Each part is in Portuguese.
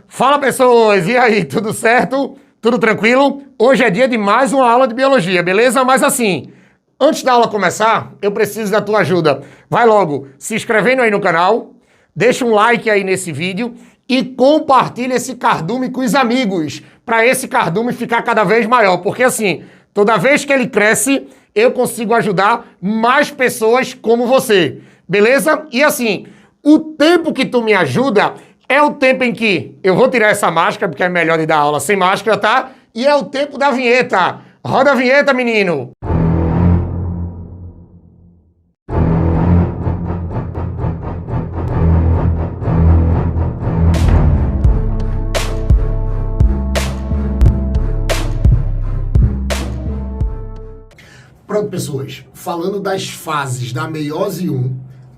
Fala, pessoas! E aí, tudo certo? Tudo tranquilo? Hoje é dia de mais uma aula de biologia, beleza? Mas assim, antes da aula começar, eu preciso da tua ajuda. Vai logo se inscrevendo aí no canal, deixa um like aí nesse vídeo e compartilha esse cardume com os amigos, para esse cardume ficar cada vez maior, porque assim, toda vez que ele cresce, eu consigo ajudar mais pessoas como você, beleza? E assim, o tempo que tu me ajuda é o tempo em que eu vou tirar essa máscara, porque é melhor de dar aula sem máscara, tá? E é o tempo da vinheta. Roda a vinheta, menino! Pronto, pessoas. Falando das fases da meiose 1,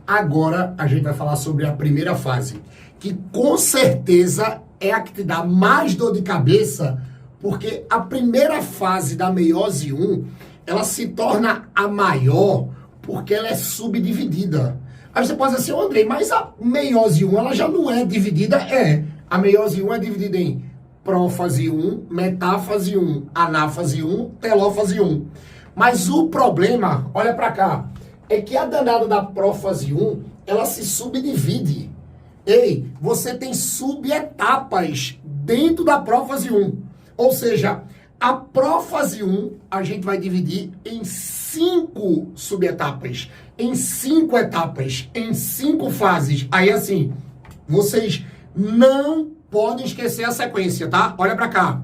agora a gente vai falar sobre a primeira fase, que com certeza é a que te dá mais dor de cabeça, porque a primeira fase da meiose 1, ela se torna a maior porque ela é subdividida. Aí você pode dizer assim, Andrei, mas a meiose 1 ela já não é dividida? É. A meiose 1 é dividida em prófase 1, metáfase 1, anáfase 1, telófase 1. Mas o problema, olha pra cá, é que a danada da prófase 1, ela se subdivide. Ei, você tem subetapas dentro da prófase 1. Ou seja, a prófase 1 a gente vai dividir em 5 subetapas, em 5 etapas, em 5 fases. Aí assim, vocês não podem esquecer a sequência, tá? Olha pra cá.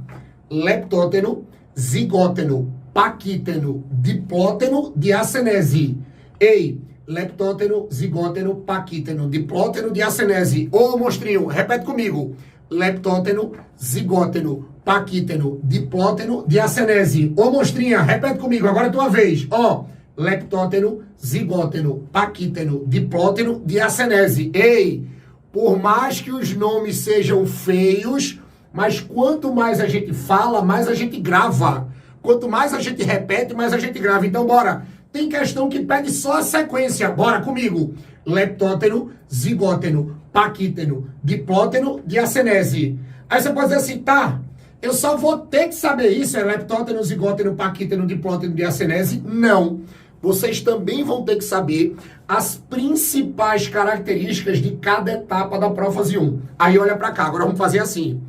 Leptóteno, zigóteno, paquíteno, diplóteno, diacenese. Ei, leptóteno, zigóteno, paquíteno, diplóteno, diacenese. Ô, monstrinho, repete comigo. Leptóteno, zigóteno, paquíteno, diplóteno, diacenese. Ô, monstrinha, repete comigo, agora é tua vez. Ó, leptóteno, zigóteno, paquíteno, diplóteno, diacenese. Ei, por mais que os nomes sejam feios, mas quanto mais a gente fala, mais a gente grava. Quanto mais a gente repete, mais a gente grava. Então, bora. Tem questão que pede só a sequência. Bora comigo. Leptóteno, zigóteno, paquíteno, diplóteno, diacenese. Aí você pode dizer assim, tá, eu só vou ter que saber isso, é leptóteno, zigóteno, paquíteno, diplóteno, diacenese? Não. Vocês também vão ter que saber as principais características de cada etapa da prófase 1. Aí olha pra cá, agora vamos fazer assim.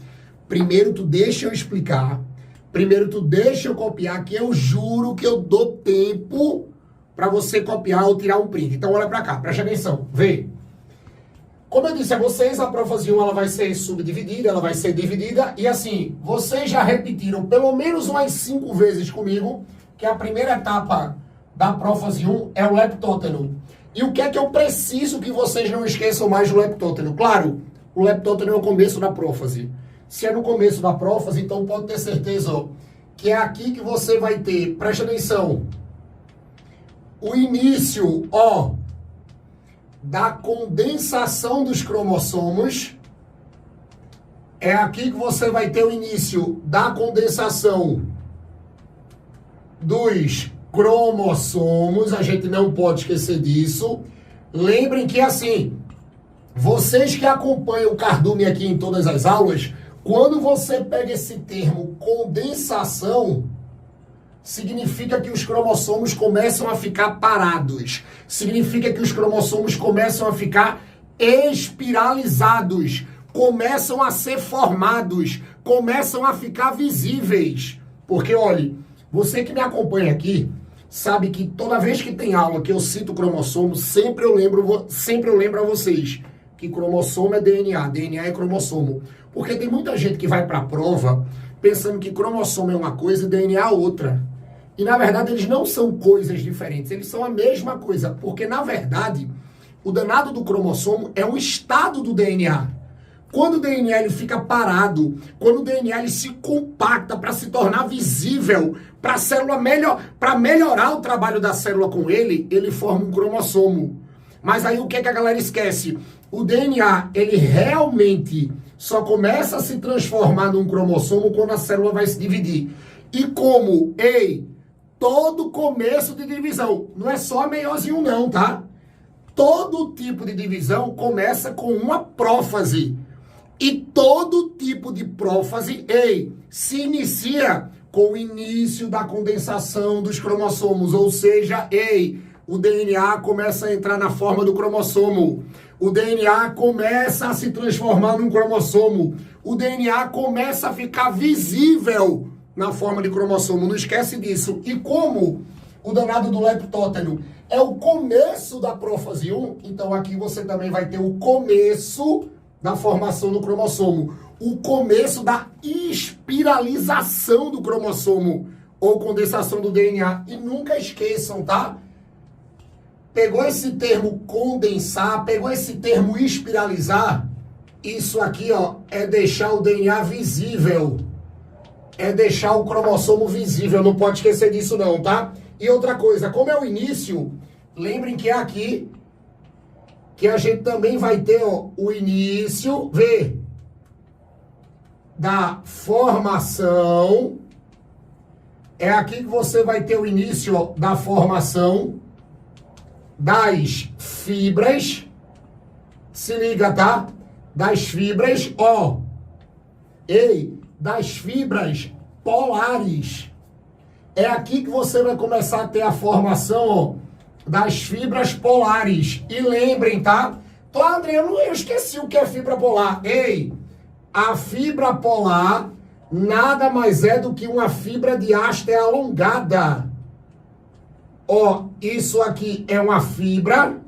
Primeiro tu deixa eu explicar. Primeiro tu deixa eu copiar, que eu juro que eu dou tempo para você copiar ou tirar um print. Então olha para cá, preste atenção, vê. Como eu disse a vocês, a prófase 1 ela vai ser subdividida, ela vai ser dividida. E assim, vocês já repetiram pelo menos umas 5 vezes comigo que a primeira etapa da prófase 1 é o leptóteno. E o que é que eu preciso que vocês não esqueçam mais do leptóteno? Claro, o leptóteno é o começo da prófase. Se é no começo da prófase, então pode ter certeza, ó, que é aqui que você vai ter, preste atenção, o início, ó, da condensação dos cromossomos. É aqui que você vai ter o início da condensação dos cromossomos, a gente não pode esquecer disso. Lembrem que assim, vocês que acompanham o cardume aqui em todas as aulas, quando você pega esse termo condensação, significa que os cromossomos começam a ficar parados. Significa que os cromossomos começam a ficar espiralizados, começam a ser formados, começam a ficar visíveis. Porque, olha, você que me acompanha aqui, sabe que toda vez que tem aula que eu cito cromossomo, sempre eu lembro a vocês que cromossomo é DNA, DNA é cromossomo. Porque tem muita gente que vai para a prova pensando que cromossomo é uma coisa e DNA outra. E na verdade eles não são coisas diferentes, eles são a mesma coisa. Porque na verdade, o danado do cromossomo é um estado do DNA. Quando o DNA ele fica parado, quando o DNA ele se compacta para se tornar visível, para a célula para melhorar o trabalho da célula com ele, ele forma um cromossomo. Mas aí o que é que a galera esquece? O DNA, ele realmente só começa a se transformar num cromossomo quando a célula vai se dividir. E como, todo começo de divisão, não é só a meiose 1 não, tá? Todo tipo de divisão começa com uma prófase. E todo tipo de prófase, se inicia com o início da condensação dos cromossomos, ou seja, o DNA começa a entrar na forma do cromossomo, o DNA começa a se transformar num cromossomo, o DNA começa a ficar visível na forma de cromossomo, não esquece disso. E como o danado do leptótero é o começo da prófase 1, então aqui você também vai ter o começo da formação do cromossomo, o começo da espiralização do cromossomo, ou condensação do DNA. E nunca esqueçam, tá? Pegou esse termo condensar, pegou esse termo espiralizar, isso aqui, ó, é deixar o DNA visível, é deixar o cromossomo visível, não pode esquecer disso não, tá? E outra coisa, como é o início, lembrem que é aqui que a gente também vai ter, ó, o início, da formação. É aqui que você vai ter o início, ó, da formação das fibras. Se liga, tá? Das fibras, ó. Das fibras polares. É aqui que você vai começar a ter a formação, ó, das fibras polares. E lembrem, tá? Tô, Adriano, eu esqueci o que é fibra polar. A fibra polar nada mais é do que uma fibra diáster alongada. Ó, isso aqui é uma fibra,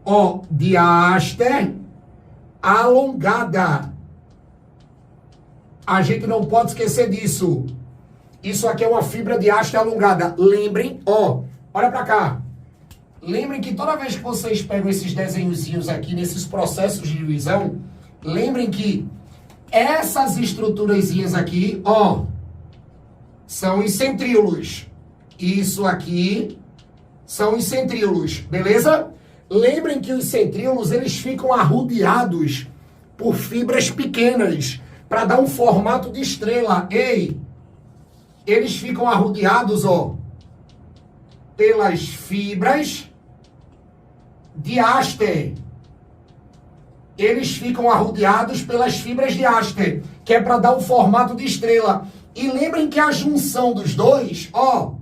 ó, diáster alongada. A gente não pode esquecer disso. Isso aqui é uma fibra diáster alongada. Lembrem, ó, olha pra cá. Lembrem que toda vez que vocês pegam esses desenhozinhos aqui, nesses processos de divisão, lembrem que essas estruturazinhas aqui, ó, são os centríolos. Isso aqui são os centríolos, beleza? Lembrem que os centríolos, eles ficam arrodeados por fibras pequenas, para dar um formato de estrela. Eles ficam arrodeados, ó, pelas fibras diáster. Eles ficam arrodeados pelas fibras diáster, que é para dar um formato de estrela. E lembrem que a junção dos dois, ó,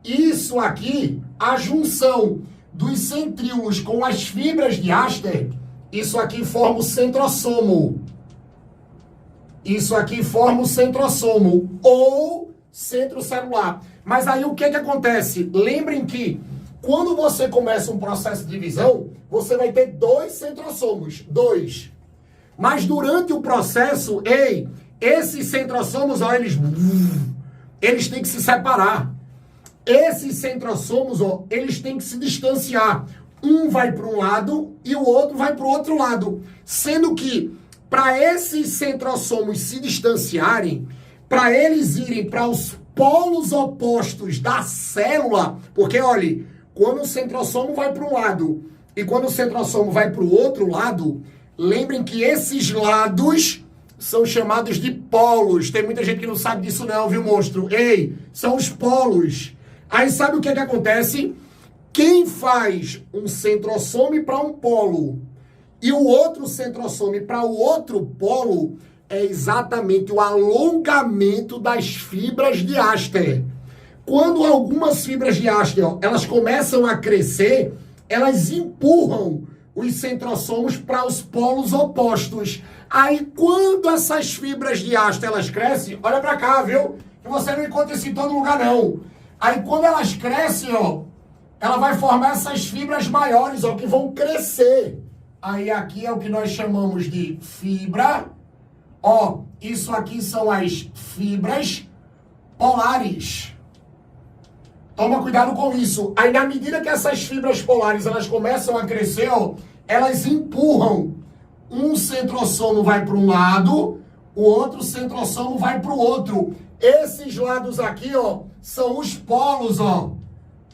isso aqui, a junção dos centríolos com as fibras diáster, isso aqui forma o centrossomo. Isso aqui forma o centrossomo, ou centro celular. Mas aí o que acontece? Lembrem que quando você começa um processo de divisão, você vai ter 2 centrossomos, 2. Mas durante o processo, esses centrossomos, ó, eles têm que se separar. Esses centrossomos, ó, eles têm que se distanciar. Um vai para um lado e o outro vai para o outro lado. Sendo que, para esses centrossomos se distanciarem, para eles irem para os polos opostos da célula, porque, olha, quando o centrossomo vai para um lado e quando o centrossomo vai para o outro lado, lembrem que esses lados são chamados de polos. Tem muita gente que não sabe disso não, viu, monstro? São os polos. Aí sabe o que acontece? Quem faz um centrosome para um polo e o outro centrosome para o outro polo é exatamente o alongamento das fibras diáster. Quando algumas fibras diáster, ó, elas começam a crescer, elas empurram os centrossomos para os polos opostos. Aí quando essas fibras diáster elas crescem, olha para cá, viu? Que você não encontra isso em todo lugar não. Aí quando elas crescem, ó, ela vai formar essas fibras maiores, ó, que vão crescer. Aí aqui é o que nós chamamos de fibra. Ó, isso aqui são as fibras polares. Toma cuidado com isso. Aí na medida que essas fibras polares elas começam a crescer, ó, elas empurram. Um centrossomo vai para um lado, o outro centrossomo vai para o outro. Esses lados aqui, ó, são os polos, ó.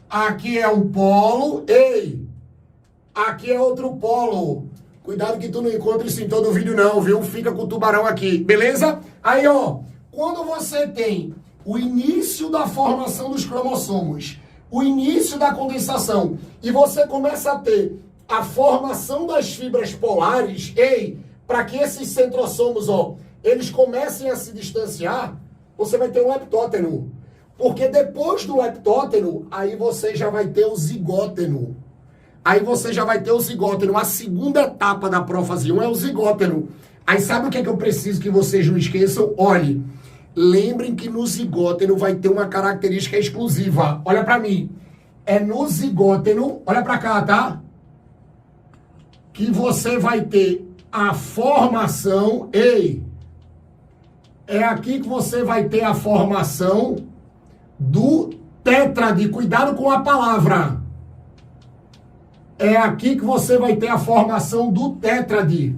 Aqui é um polo, aqui é outro polo. Cuidado que tu não encontra isso em todo o vídeo não, viu? Fica com o tubarão aqui, beleza? Aí, ó, quando você tem o início da formação dos cromossomos, o início da condensação, e você começa a ter a formação das fibras polares, para que esses centrossomos, ó, eles comecem a se distanciar, você vai ter um leptóteno. Porque depois do leptóteno, aí você já vai ter o zigóteno. Aí você já vai ter o zigóteno. A segunda etapa da prófase 1 é o zigóteno. Aí sabe o que é que eu preciso que vocês não esqueçam? Olhe, lembrem que no zigóteno vai ter uma característica exclusiva. Olha para mim. É no zigóteno, olha para cá, tá? Que você vai ter a formação, é aqui que você vai ter a formação do tétrade. Cuidado com a palavra. É aqui que você vai ter a formação do tétrade.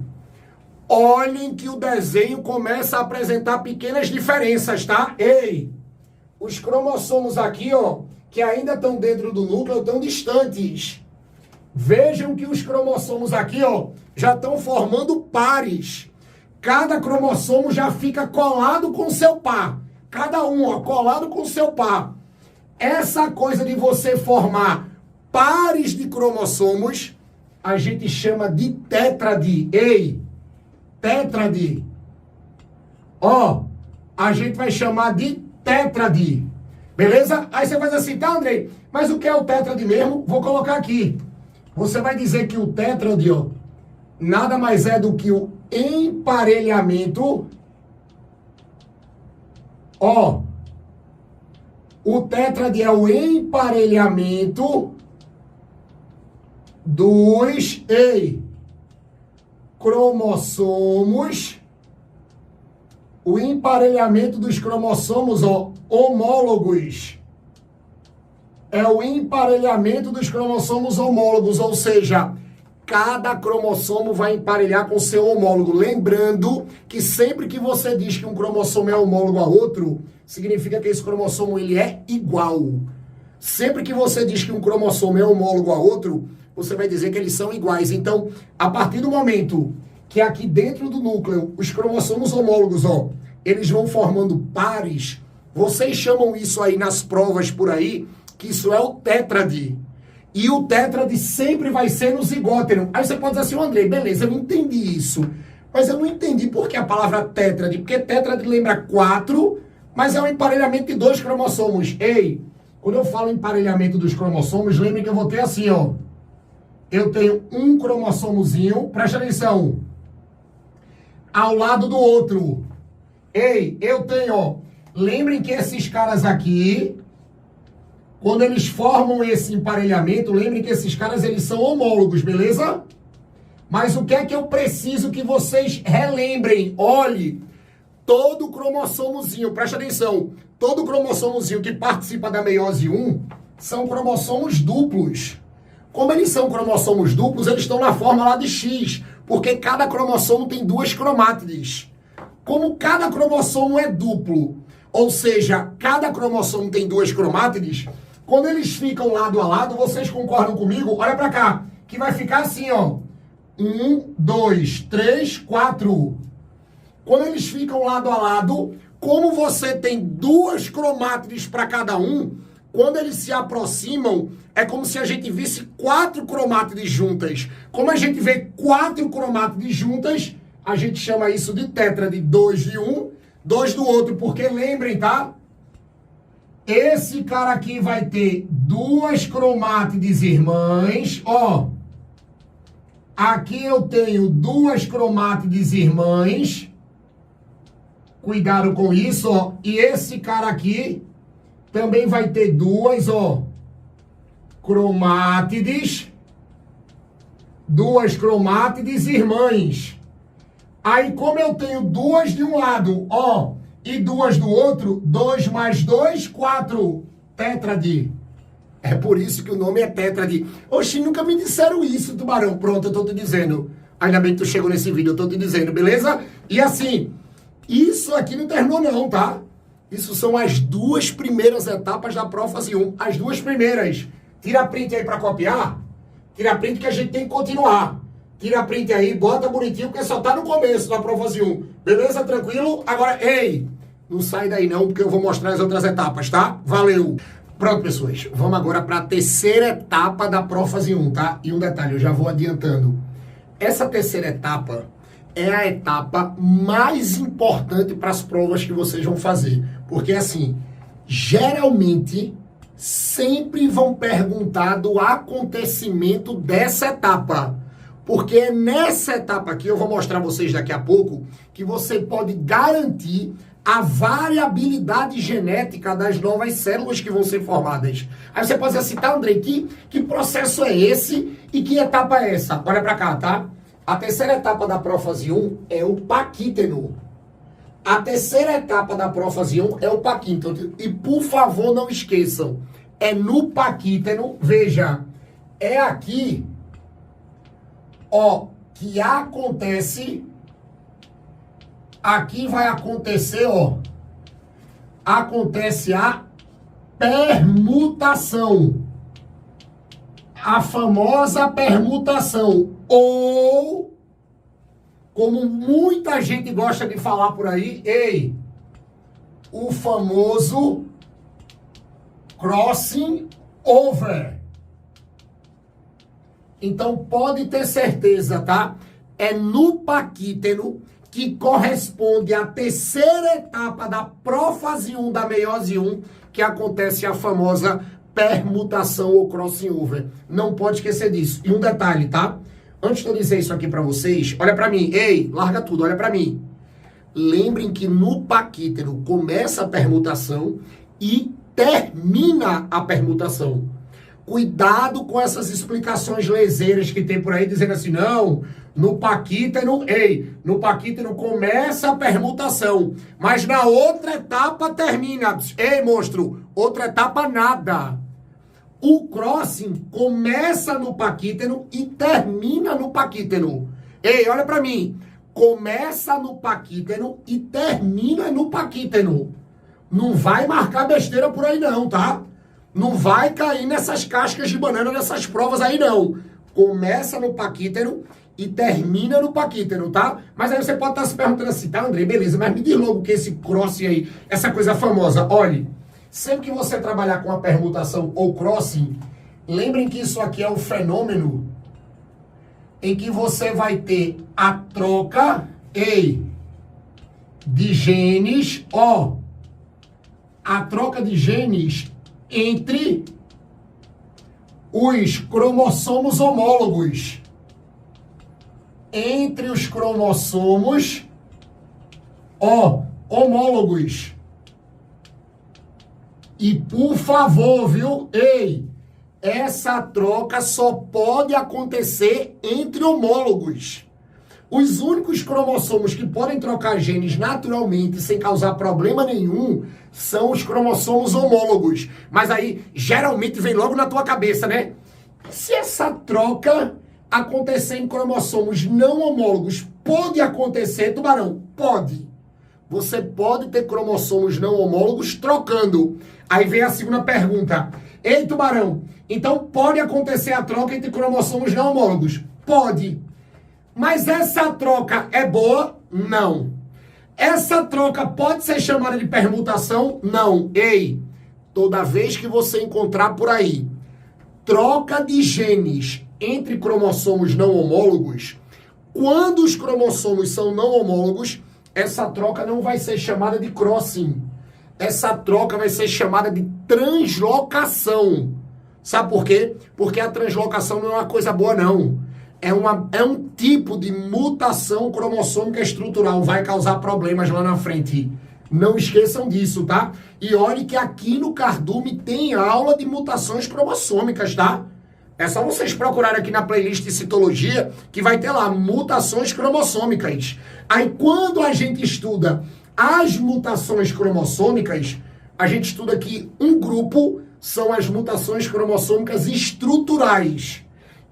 Olhem que o desenho começa a apresentar pequenas diferenças, tá? Os cromossomos aqui, ó, que ainda estão dentro do núcleo, estão distantes. Vejam que os cromossomos aqui, ó, já estão formando pares. Cada cromossomo já fica colado com seu par. Cada um, ó, colado com seu par. Essa coisa de você formar pares de cromossomos, a gente chama de tétrade. Tétrade. Ó, a gente vai chamar de tétrade. Beleza? Aí você faz assim, tá, Andrei? Mas o que é o tétrade mesmo? Vou colocar aqui. Você vai dizer que o tétrade, ó, nada mais é do que o emparelhamento. Ó, o tétrade é o emparelhamento dos cromossomos. O emparelhamento dos cromossomos, ó, homólogos. É o emparelhamento dos cromossomos homólogos, ou seja, cada cromossomo vai emparelhar com seu homólogo. Lembrando que sempre que você diz que um cromossomo é homólogo a outro, significa que esse cromossomo ele é igual. Sempre que você diz que um cromossomo é homólogo a outro, você vai dizer que eles são iguais. Então, a partir do momento que aqui dentro do núcleo, os cromossomos homólogos, ó, eles vão formando pares, vocês chamam isso aí nas provas por aí, que isso é o tétrade. E o tétrade sempre vai ser no zigóteno. Aí você pode dizer assim, Andrei, beleza, eu não entendi isso. Mas eu não entendi por que a palavra tétrade. Porque tétrade lembra 4, mas é um emparelhamento de 2 cromossomos. Quando eu falo emparelhamento dos cromossomos, lembre que eu vou ter assim, ó. Eu tenho um cromossomozinho, presta atenção, ao lado do outro. Eu tenho, ó, lembrem que esses caras aqui, quando eles formam esse emparelhamento, lembrem que esses caras, eles são homólogos, beleza? Mas o que é que eu preciso que vocês relembrem? Olhe, todo cromossomozinho, presta atenção, todo cromossomozinho que participa da meiose 1 são cromossomos duplos. Como eles são cromossomos duplos, eles estão na forma lá de X, porque cada cromossomo tem 2 cromátides. Como cada cromossomo é duplo, ou seja, cada cromossomo tem 2 cromátides, quando eles ficam lado a lado, vocês concordam comigo? Olha pra cá, que vai ficar assim, ó. 1, 2, 3, 4. Quando eles ficam lado a lado, como você tem 2 cromátides para cada um, quando eles se aproximam, é como se a gente visse 4 cromátides juntas. Como a gente vê 4 cromátides juntas, a gente chama isso de tétrade. 2 de um, 2 do outro. Porque lembrem, tá? Esse cara aqui vai ter 2 cromátides irmãs, ó. Aqui eu tenho 2 cromátides irmãs. Cuidado com isso, ó. E esse cara aqui também vai ter 2, ó, cromátides. 2 cromátides irmãs. Aí, como eu tenho 2 de um lado, ó, e 2 do outro, 2 mais 2, 4. Tétrade. É por isso que o nome é tétrade. Oxi, nunca me disseram isso, tubarão. Pronto, eu tô te dizendo. Ainda bem que tu chegou nesse vídeo, eu tô te dizendo, beleza? E assim, isso aqui não terminou não, tá? Isso são as 2 primeiras etapas da prófase 1. As 2 primeiras. Tira print aí pra copiar. Tira print que a gente tem que continuar. Tira print aí, bota bonitinho, porque só tá no começo da prófase 1. Beleza? Tranquilo? Agora, não sai daí não, porque eu vou mostrar as outras etapas, tá? Valeu! Pronto, pessoas. Vamos agora para a terceira etapa da prófase 1, tá? E um detalhe, eu já vou adiantando. Essa terceira etapa, é a etapa mais importante para as provas que vocês vão fazer. Porque, assim, geralmente, sempre vão perguntar do acontecimento dessa etapa. Porque é nessa etapa aqui, eu vou mostrar a vocês daqui a pouco, que você pode garantir a variabilidade genética das novas células que vão ser formadas. Aí você pode dizer assim, tá, Andrei, que processo é esse e que etapa é essa? Olha pra cá, tá? A terceira etapa da prófase 1 é o paquíteno. A terceira etapa da prófase 1 é o paquíteno. E, por favor, não esqueçam, é no paquíteno, veja, é aqui, ó, que acontece... Aqui vai acontecer, ó, acontece a permutação. A famosa permutação. Ou, como muita gente gosta de falar por aí, o famoso crossing over. Então, pode ter certeza, tá? É no paquíteno que corresponde à terceira etapa da prófase 1 da meiose 1, que acontece a famosa permutação ou crossing over. Não pode esquecer disso. E um detalhe, tá? Antes de eu dizer isso aqui pra vocês, olha pra mim. Larga tudo, olha pra mim. Lembrem que no paquíteno começa a permutação e termina a permutação. Cuidado com essas explicações leseiras que tem por aí, dizendo assim, não, no paquíteno, no paquíteno começa a permutação, mas na outra etapa termina. Monstro, outra etapa nada. O crossing começa no paquíteno e termina no paquíteno. Olha pra mim, começa no paquíteno e termina no paquíteno. Não vai marcar besteira por aí não, tá? Não vai cair nessas cascas de banana, nessas provas aí, não. Começa no paquíteno e termina no paquíteno, tá? Mas aí você pode estar se perguntando assim, tá, Andrei, beleza, mas me diz logo o que é esse crossing aí, essa coisa famosa. Olhe, sempre que você trabalhar com a permutação ou crossing, lembrem que isso aqui é um fenômeno em que você vai ter a troca, de genes, a troca de genes entre os cromossomos homólogos. Entre os cromossomos homólogos. E por favor, viu? Essa troca só pode acontecer entre homólogos. Os únicos cromossomos que podem trocar genes naturalmente, sem causar problema nenhum, são os cromossomos homólogos. Mas aí, geralmente, vem logo na tua cabeça, né? Se essa troca acontecer em cromossomos não homólogos, pode acontecer, Tubarão? Pode. Você pode ter cromossomos não homólogos trocando. Aí vem a segunda pergunta. Tubarão, então pode acontecer a troca entre cromossomos não homólogos? Pode. Mas essa troca é boa? Não. Essa troca pode ser chamada de permutação? Não. Toda vez que você encontrar por aí troca de genes entre cromossomos não homólogos, quando os cromossomos são não homólogos, essa troca não vai ser chamada de crossing. Essa troca vai ser chamada de translocação. Sabe por quê? Porque a translocação não é uma coisa boa, não. É um tipo de mutação cromossômica estrutural. Vai causar problemas lá na frente. Não esqueçam disso, tá? E olhe que aqui no Cardume tem aula de mutações cromossômicas, tá? É só vocês procurarem aqui na playlist de citologia que vai ter lá mutações cromossômicas. Aí quando a gente estuda as mutações cromossômicas, a gente estuda que um grupo são as mutações cromossômicas estruturais.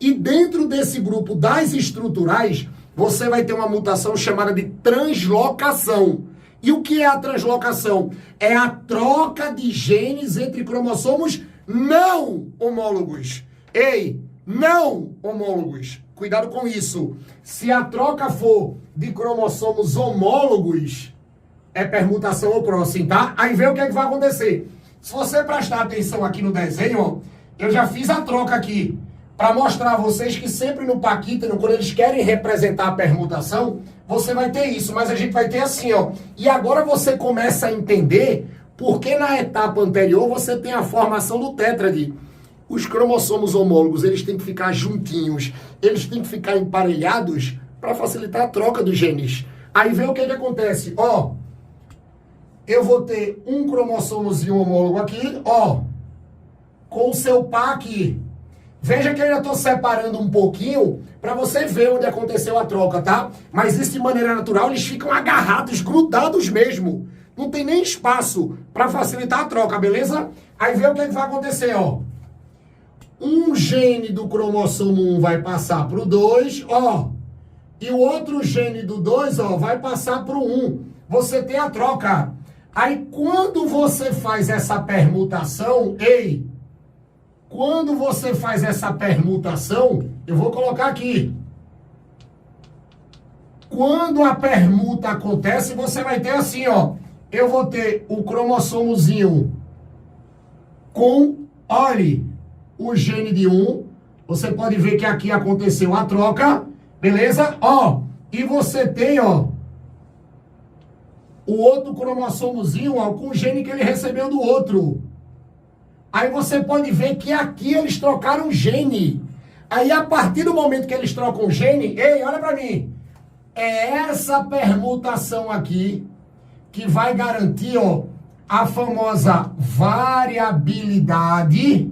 E dentro desse grupo das estruturais, você vai ter uma mutação chamada de translocação. E o que é a translocação? É a troca de genes entre cromossomos não homólogos. Não homólogos. Cuidado com isso. Se a troca for de cromossomos homólogos, é permutação ou crossing, tá? Aí vê o que é que vai acontecer. Se você prestar atenção aqui no desenho, eu já fiz a troca aqui para mostrar a vocês que sempre no paquíteno, quando eles querem representar a permutação, você vai ter isso, mas a gente vai ter assim, ó. E agora você começa a entender por que na etapa anterior você tem a formação do tétrade. Os cromossomos homólogos, eles têm que ficar juntinhos, eles têm que ficar emparelhados para facilitar a troca dos genes. Aí vem o que acontece, ó. Eu vou ter um cromossomozinho homólogo aqui, ó, com o seu par aqui. Veja que eu ainda estou separando um pouquinho para você ver onde aconteceu a troca, tá? Mas isso de maneira natural, eles ficam agarrados, grudados mesmo. Não tem nem espaço para facilitar a troca, beleza? Aí vê o que vai acontecer, ó. Um gene do cromossomo 1 vai passar para o 2, ó. E o outro gene do 2, ó, vai passar para o 1. Você tem a troca. Aí quando você faz essa permutação, quando você faz essa permutação, eu vou colocar aqui. Quando a permuta acontece, você vai ter assim, ó. Eu vou ter o cromossomozinho com, olhe, o gene de 1. Você pode ver que aqui aconteceu a troca, beleza? Ó, e você tem, ó, o outro cromossomozinho, ó, com o gene que ele recebeu do outro. Aí você pode ver que aqui eles trocaram gene. Aí a partir do momento que eles trocam gene, olha pra mim. É essa permutação aqui que vai garantir, ó, a famosa variabilidade.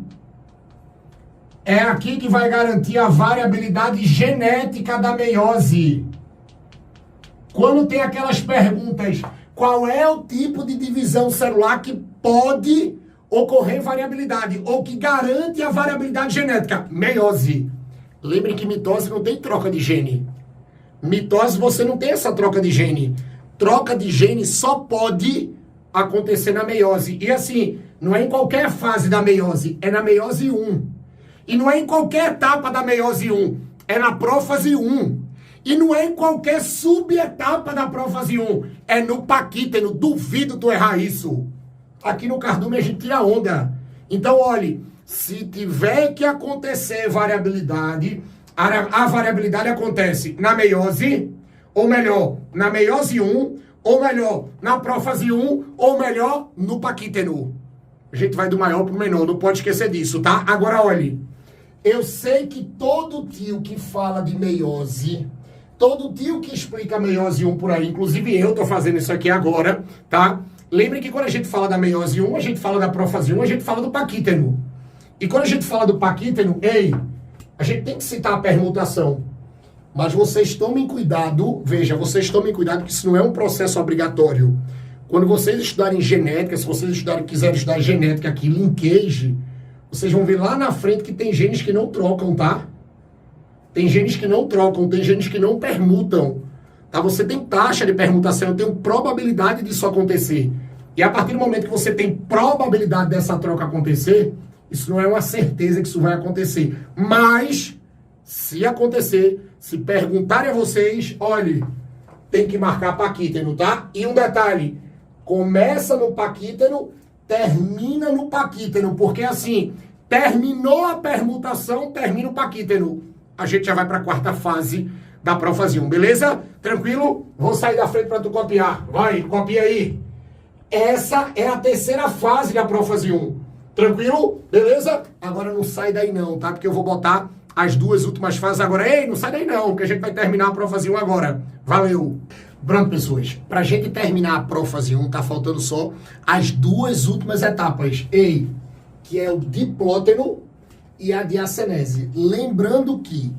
É aqui que vai garantir a variabilidade genética da meiose. Quando tem aquelas perguntas, qual é o tipo de divisão celular que pode ocorrer variabilidade, ou que garante a variabilidade genética? Meiose. Lembre que mitose não tem troca de gene. Mitose você não tem essa troca de gene. Troca de gene só pode acontecer na meiose. E assim, não é em qualquer fase da meiose, é na meiose 1. E não é em qualquer etapa da meiose 1, é na prófase 1. E não é em qualquer subetapa da prófase 1, é no paquíteno. Duvido tu errar isso. Aqui no cardume a gente tira onda. Então, olhe, se tiver que acontecer variabilidade, a variabilidade acontece na meiose, ou melhor, na meiose 1, ou melhor, na prófase 1, ou melhor, no paquíteno. A gente vai do maior pro menor, não pode esquecer disso, tá? Agora, olhe, eu sei que todo tio que fala de meiose, todo tio que explica a meiose 1 por aí, inclusive eu tô fazendo isso aqui agora, tá? Lembre que quando a gente fala da meiose 1, a gente fala da prófase 1, a gente fala do paquíteno. E quando a gente fala do paquíteno, a gente tem que citar a permutação. Mas vocês tomem cuidado, veja, vocês tomem cuidado que isso não é um processo obrigatório. Quando vocês estudarem genética, se vocês quiserem estudar genética aqui, linkage, vocês vão ver lá na frente que tem genes que não trocam, tá? Tem genes que não trocam, tem genes que não permutam. Tá? Você tem taxa de permutação, tem probabilidade disso acontecer. E a partir do momento que você tem probabilidade dessa troca acontecer, isso não é uma certeza que isso vai acontecer. Mas, se acontecer, se perguntarem a vocês, olhe, tem que marcar paquíteno, tá? E um detalhe, começa no paquíteno, termina no paquíteno, porque assim, terminou a permutação, termina o paquíteno. A gente já vai para a quarta fase da prófase 1, beleza? Tranquilo? Vou sair da frente para tu copiar. Vai, copia aí. Essa é a terceira fase da prófase 1. Tranquilo? Beleza? Agora não sai daí não, tá? Porque eu vou botar as duas últimas fases agora. Não sai daí não, porque a gente vai terminar a prófase 1 agora. Valeu! Pronto, pessoas. Pra gente terminar a prófase 1, tá faltando só as duas últimas etapas. Que é o diplóteno e a diacenese. Lembrando que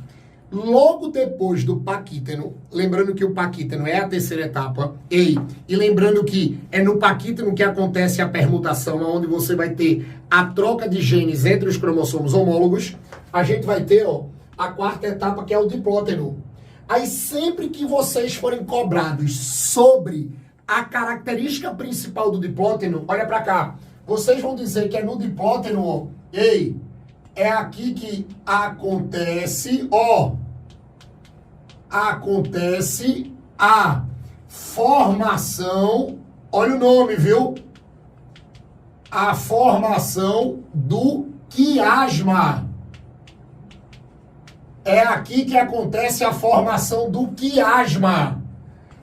logo depois do paquíteno, lembrando que o paquíteno é a terceira etapa, e lembrando que é no paquíteno que acontece a permutação, onde você vai ter a troca de genes entre os cromossomos homólogos, a gente vai ter, ó, a quarta etapa, que é o diplóteno. Aí sempre que vocês forem cobrados sobre a característica principal do diplóteno, olha pra cá, vocês vão dizer que é no diplóteno, ó, é aqui que acontece, ó, acontece a formação, olha o nome, viu? A formação do quiasma. É aqui que acontece a formação do quiasma.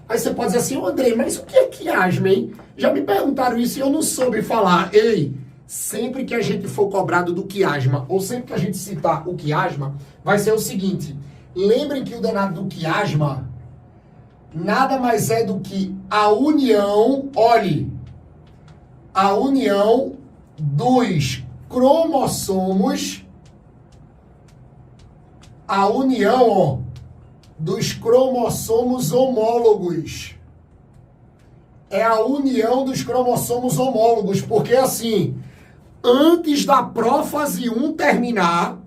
Aí você pode dizer assim, Andrei, mas o que é quiasma, hein? Já me perguntaram isso e eu não soube falar. Ei, sempre que a gente for cobrado do quiasma, ou sempre que a gente citar o quiasma, vai ser o seguinte, lembrem que o danado do quiasma nada mais é do que a união, olhe, a união dos cromossomos, a união, ó, dos cromossomos homólogos. É a união dos cromossomos homólogos, porque assim, antes da prófase 1 terminar,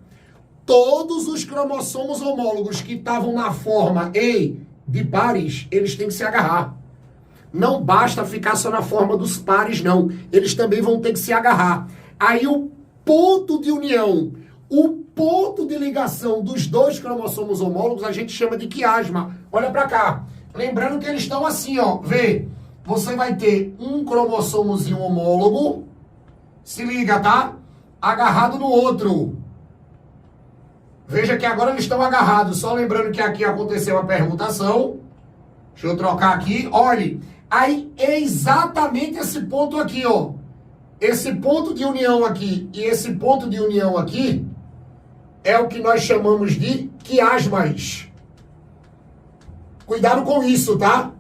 todos os cromossomos homólogos que estavam na forma de pares, eles têm que se agarrar. Não basta ficar só na forma dos pares, não. Eles também vão ter que se agarrar. Aí o ponto de união, o ponto de ligação dos dois cromossomos homólogos, a gente chama de quiasma. Olha pra cá. Lembrando que eles estão assim, ó. Vê. Você vai ter um cromossomozinho homólogo. Se liga, tá? Agarrado no outro. Veja que agora eles estão agarrados. Só lembrando que aqui aconteceu a permutação. Deixa eu trocar aqui. Olhe. Aí é exatamente esse ponto aqui, ó. Esse ponto de união aqui e esse ponto de união aqui é o que nós chamamos de quiasmas. Cuidado com isso, tá?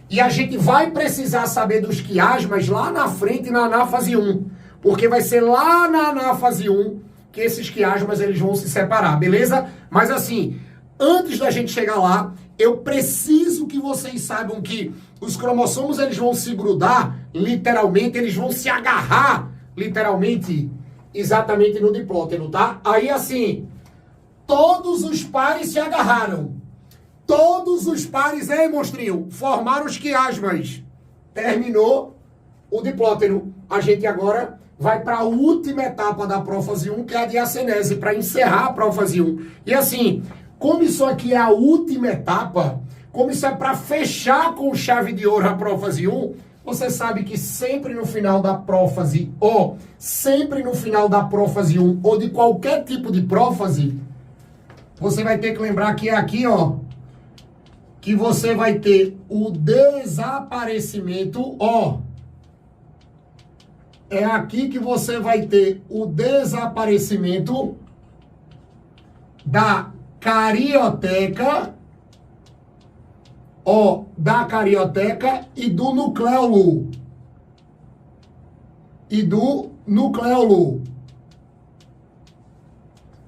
E a gente vai precisar saber dos quiasmas lá na frente na anáfase 1. Porque vai ser lá na anáfase 1 que esses quiasmas eles vão se separar, beleza? Mas assim, antes da gente chegar lá, eu preciso que vocês saibam que os cromossomos eles vão se grudar, literalmente, eles vão se agarrar, literalmente, exatamente no diplóteno, tá? Aí assim, todos os pares se agarraram. Todos os pares, monstrinho, formaram os quiasmas. Terminou o diplóteno. A gente agora vai para a última etapa da prófase 1, que é a diacenese, para encerrar a prófase 1. E assim, como isso aqui é a última etapa, como isso é para fechar com chave de ouro a prófase 1, você sabe que sempre no final da prófase, ou sempre no final da prófase 1, ou de qualquer tipo de prófase, você vai ter que lembrar que é aqui, ó, que você vai ter o desaparecimento, ó. É aqui que você vai ter o desaparecimento da carioteca, ó, da carioteca e do nucleolo. E do nucleolo.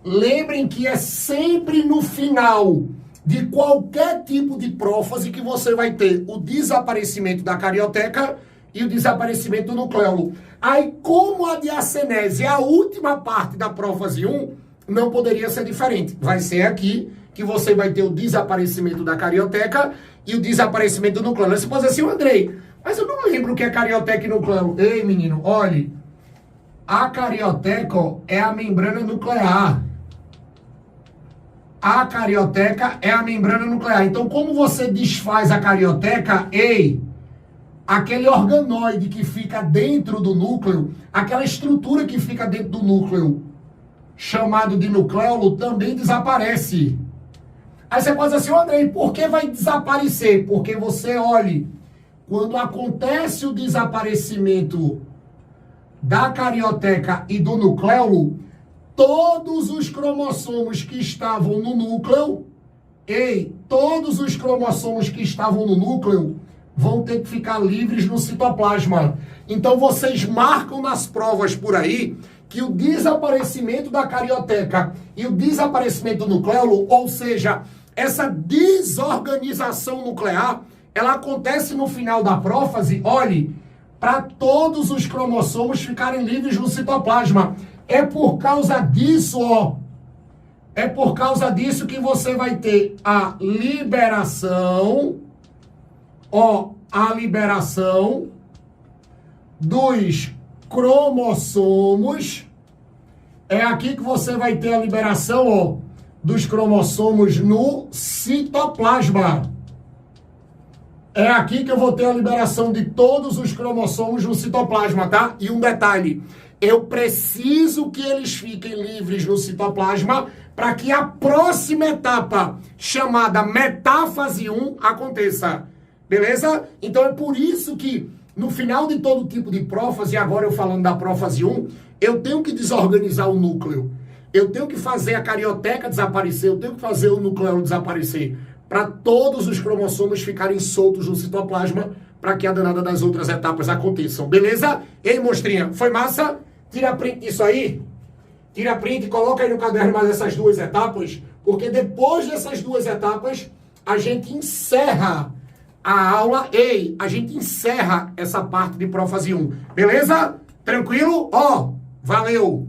Lembrem que é sempre no final de qualquer tipo de prófase que você vai ter o desaparecimento da carioteca e o desaparecimento do nucleolo. Aí, como a diacenese é a última parte da prófase 1, não poderia ser diferente. Vai ser aqui que você vai ter o desaparecimento da carioteca e o desaparecimento do nucleolo. Você pode dizer assim, Andrei, mas eu não lembro o que é carioteca e nucleolo. Ei, menino, olhe, a carioteca é a membrana nuclear. A carioteca é a membrana nuclear. Então, como você desfaz a carioteca, aquele organoide que fica dentro do núcleo, aquela estrutura que fica dentro do núcleo, chamado de nucleolo, também desaparece. Aí você pode dizer assim, Andrei, por que vai desaparecer? Porque você, olhe, quando acontece o desaparecimento da carioteca e do nucleolo, todos os cromossomos que estavam no núcleo, todos os cromossomos que estavam no núcleo vão ter que ficar livres no citoplasma. Então vocês marcam nas provas por aí que o desaparecimento da carioteca e o desaparecimento do nucleolo, ou seja, essa desorganização nuclear, ela acontece no final da prófase, olhe, para todos os cromossomos ficarem livres no citoplasma. É por causa disso, ó. É por causa disso que você vai ter a liberação, a liberação dos cromossomos. É aqui que você vai ter a liberação, dos cromossomos no citoplasma. É aqui que eu vou ter a liberação de todos os cromossomos no citoplasma, tá? E um detalhe, eu preciso que eles fiquem livres no citoplasma para que a próxima etapa, chamada metáfase 1, aconteça. Beleza? Então é por isso que no final de todo tipo de prófase, e agora eu falando da prófase 1, eu tenho que desorganizar o núcleo. Eu tenho que fazer a carioteca desaparecer, eu tenho que fazer o nucleolo desaparecer, para todos os cromossomos ficarem soltos no citoplasma, para que a danada das outras etapas aconteçam. Beleza? Ei, monstrinha, foi massa? Tira print disso aí. Tira print e coloca aí no caderno mais essas duas etapas, porque depois dessas duas etapas, a gente encerra a aula. Ei, a gente encerra essa parte de prófase 1. Beleza? Tranquilo? Ó, valeu!